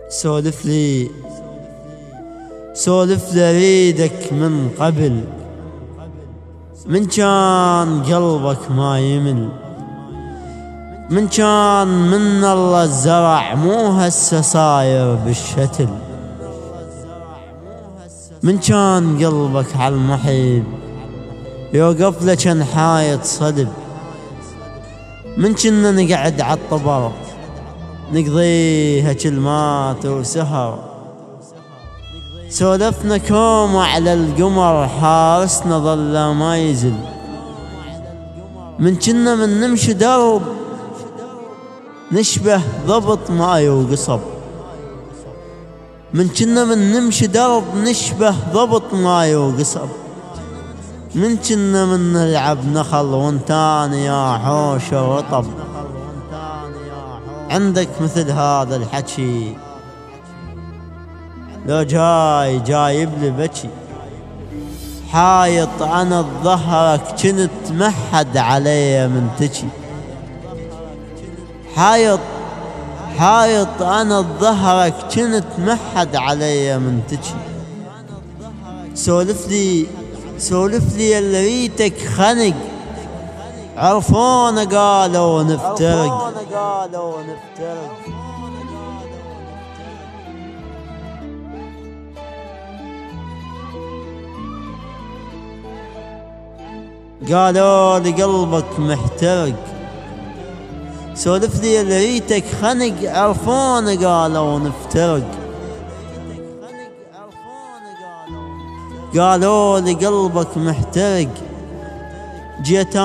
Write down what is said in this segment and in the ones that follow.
سولف لي سولف لي اريدك من قبل، من كان قلبك ما يمل، من كان من الله الزرع مو هسه صاير بالشتل، من كان قلبك عالمحيب يوقف لك حايط صدب، من كنا نقعد عالطبر نقضيها كلمات وسهر، سولفنا كوم على القمر حارسنا ظل ما يزل، من كنا من نمشي درب نشبه ضبط ماي وقصب، من كنا من نمشي درب نشبه ضبط ماي وقصب، من كنا من نلعب نخل وانتان يا حوش ورطب، عندك مثل هذا الحكي لو جايب لي بكي، حايط انا ظهرك كنت محد علي من تجي، حايط انا ظهرك كنت محد علي من تجي، سولف لي اللي ريتك خنق، عرفونا قالوا نفترق، قالوا لقلبك محترق، سولف لي اللي ريتك خنق، عرفونا قالوا نفترق، قالوا لقلبك محترق، جيت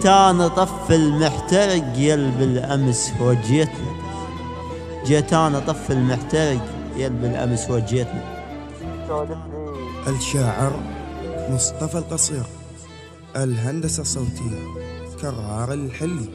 انا طف المحترق يل بالامس وجيتني، جيت انا طف المحترق يل بالامس وجيتني. الشاعر مصطفى القصير، الهندسة الصوتية كرار الحلي.